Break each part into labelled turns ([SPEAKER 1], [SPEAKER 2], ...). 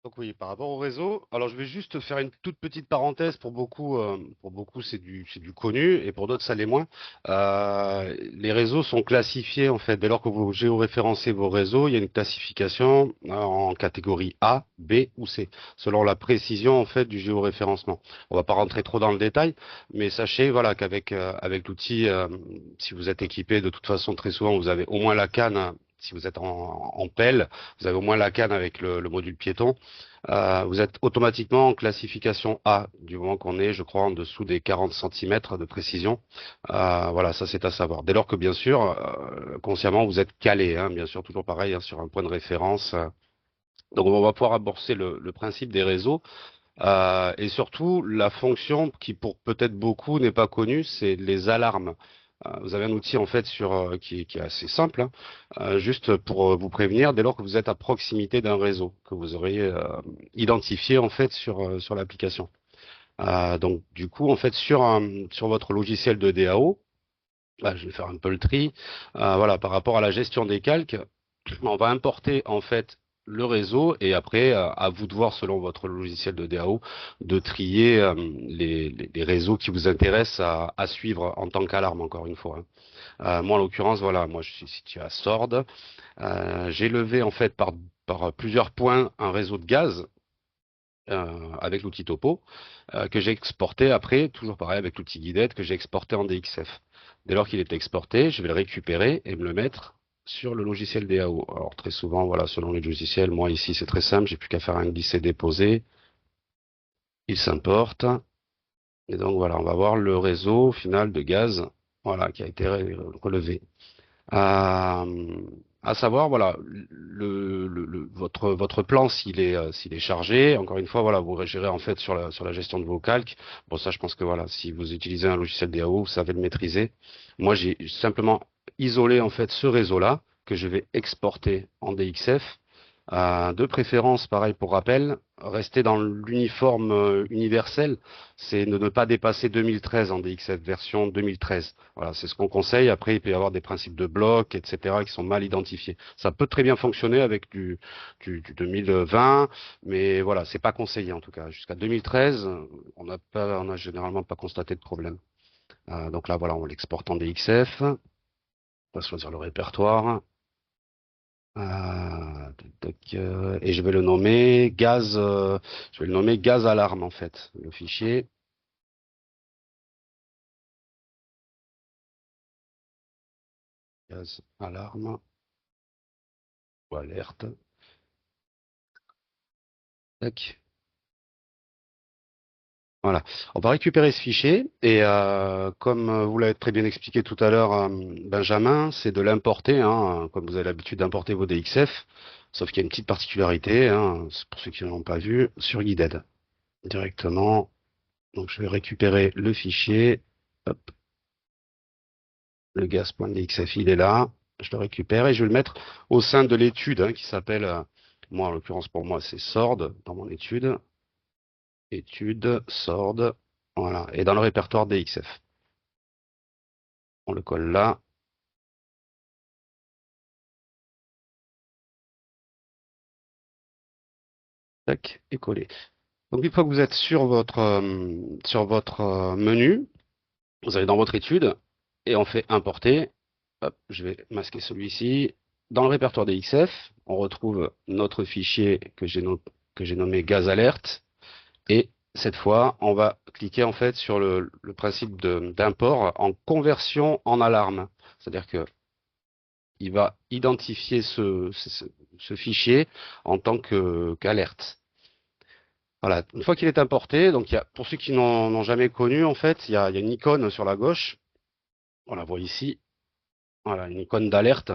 [SPEAKER 1] Donc oui, par rapport au réseau, alors je vais juste faire une toute petite parenthèse pour beaucoup c'est du connu et pour d'autres ça l'est moins. Les réseaux sont classifiés en fait, dès lors que vous géoréférencez vos réseaux, il y a une classification en catégorie A, B ou C, selon la précision en fait du géoréférencement. On va pas rentrer trop dans le détail, mais sachez voilà qu'avec avec l'outil, si vous êtes équipé, de toute façon très souvent vous avez au moins la canne, hein. Si vous êtes en pelle, vous avez au moins la canne avec le module piéton. Vous êtes automatiquement en classification A, du moment qu'on est, je crois, en dessous des 40 centimètres de précision. Voilà, ça c'est à savoir. Dès lors que, bien sûr, consciemment, vous êtes calé, hein, bien sûr, toujours pareil, hein, sur un point de référence. Donc, on va pouvoir aborder le principe des réseaux et surtout la fonction qui, pour peut-être beaucoup, n'est pas connue, c'est les alarmes. Vous avez un outil en fait qui est assez simple, hein, juste pour vous prévenir dès lors que vous êtes à proximité d'un réseau que vous auriez identifié en fait sur l'application. Donc du coup en fait sur votre logiciel de DAO, là, je vais faire un peu le tri. Voilà, par rapport à la gestion des calques, on va importer en fait le réseau et après, à vous de voir selon votre logiciel de DAO de trier les réseaux qui vous intéressent à suivre en tant qu'alarme, encore une fois, hein. Moi, en l'occurrence, voilà, moi je suis situé à Sordes. J'ai levé en fait par plusieurs points un réseau de gaz avec l'outil Topo que j'ai exporté après, toujours pareil avec l'outil Guidette que j'ai exporté en DXF. Dès lors qu'il est exporté, je vais le récupérer et me le mettre sur le logiciel DAO. Alors très souvent, voilà, selon les logiciels, moi ici c'est très simple, j'ai plus qu'à faire un glisser-déposer, il s'importe. Et donc voilà, on va voir le réseau final de gaz, voilà, qui a été relevé. Euh, à savoir, voilà, votre plan, s'il est chargé, encore une fois, voilà, vous gérez en fait sur la gestion de vos calques. Bon, ça, je pense que voilà, si vous utilisez un logiciel DAO, vous savez le maîtriser. Moi, j'ai simplement isolé en fait ce réseau-là que je vais exporter en DXF. De préférence, pareil pour rappel, rester dans l'uniforme universel, c'est ne pas dépasser 2013 en DXF, version 2013. Voilà, c'est ce qu'on conseille. Après, il peut y avoir des principes de blocs, etc., qui sont mal identifiés. Ça peut très bien fonctionner avec du 2020, mais voilà, c'est pas conseillé en tout cas. Jusqu'à 2013, on a généralement pas constaté de problème. Donc là, voilà, on l'exporte en DXF. On va choisir le répertoire. Et je vais le nommer gaz. Je vais le nommer gaz alarme en fait. Le fichier gaz alarme ou alerte. Tac. Voilà. On va récupérer ce fichier et comme vous l'avez très bien expliqué tout à l'heure, Benjamin, c'est de l'importer, hein, comme vous avez l'habitude d'importer vos DXF, sauf qu'il y a une petite particularité, hein, c'est pour ceux qui ne l'ont pas vu, sur Guided directement. Donc je vais récupérer le fichier, hop, le gaz.dxf, il est là, je le récupère et je vais le mettre au sein de l'étude hein, qui s'appelle, moi en l'occurrence pour moi c'est SORD dans mon étude, étude SORD, voilà, et dans le répertoire DXF. On le colle là. Tac, et coller. Donc une fois que vous êtes sur votre menu, vous allez dans votre étude et on fait importer. Hop, je vais masquer celui-ci. Dans le répertoire des XF, on retrouve notre fichier que j'ai nommé gaz alerte. Et cette fois, on va cliquer en fait sur le principe d'import en conversion en alarme. C'est-à-dire que il va identifier ce fichier en tant qu'alerte. Voilà, une fois qu'il est importé, donc pour ceux qui n'ont jamais connu, en fait, il y a une icône sur la gauche, on la voit ici, voilà, une icône d'alerte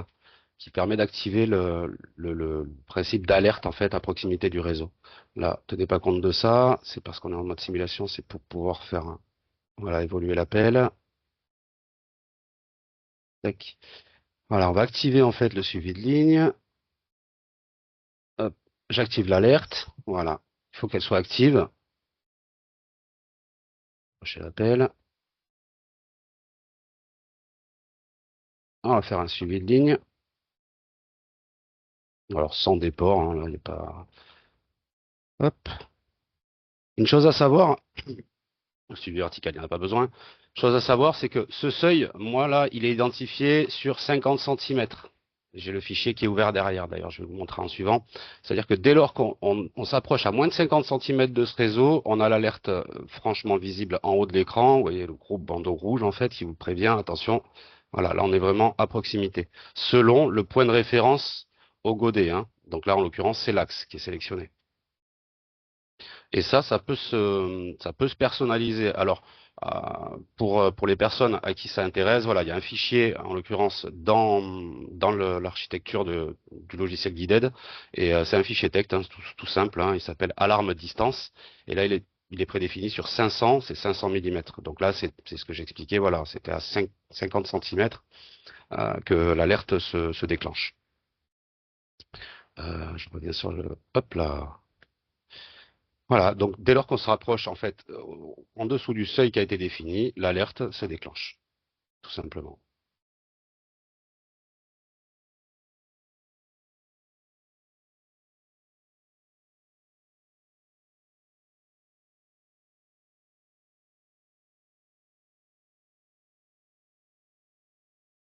[SPEAKER 1] qui permet d'activer le principe d'alerte en fait à proximité du réseau. Là, tenez pas compte de ça, c'est parce qu'on est en mode simulation, c'est pour pouvoir faire voilà, évoluer l'appel. Tac. Voilà, on va activer en fait le suivi de ligne. Hop, j'active l'alerte. Voilà, il faut qu'elle soit active. Je l'appel. On va faire un suivi de ligne. Alors sans déport, hein, là, il n'y a pas. Hop. Une chose à savoir, le suivi vertical, il n'y en a pas besoin. Chose à savoir, c'est que ce seuil, moi là, il est identifié sur 50 centimètres. J'ai le fichier qui est ouvert derrière, d'ailleurs, je vais vous montrer en suivant. C'est-à-dire que dès lors qu'on s'approche à moins de 50 centimètres de ce réseau, on a l'alerte franchement visible en haut de l'écran. Vous voyez le gros bandeau rouge, en fait, qui vous prévient, attention, voilà, là on est vraiment à proximité. Selon le point de référence au godet, hein. Donc là, en l'occurrence, c'est l'axe qui est sélectionné. Et ça peut se personnaliser. Alors, pour les personnes à qui ça intéresse, voilà, il y a un fichier, en l'occurrence, dans l'architecture du logiciel Guided, et c'est un fichier texte, hein, tout simple, hein, il s'appelle alarme distance, et là, il est prédéfini sur 500, c'est 500 millimètres. Donc là, c'est ce que j'expliquais, voilà, c'était à 50 centimètres que l'alerte se déclenche. Je reviens sur le... Hop là. Voilà, donc dès lors qu'on se rapproche en fait en dessous du seuil qui a été défini, l'alerte se déclenche, tout simplement.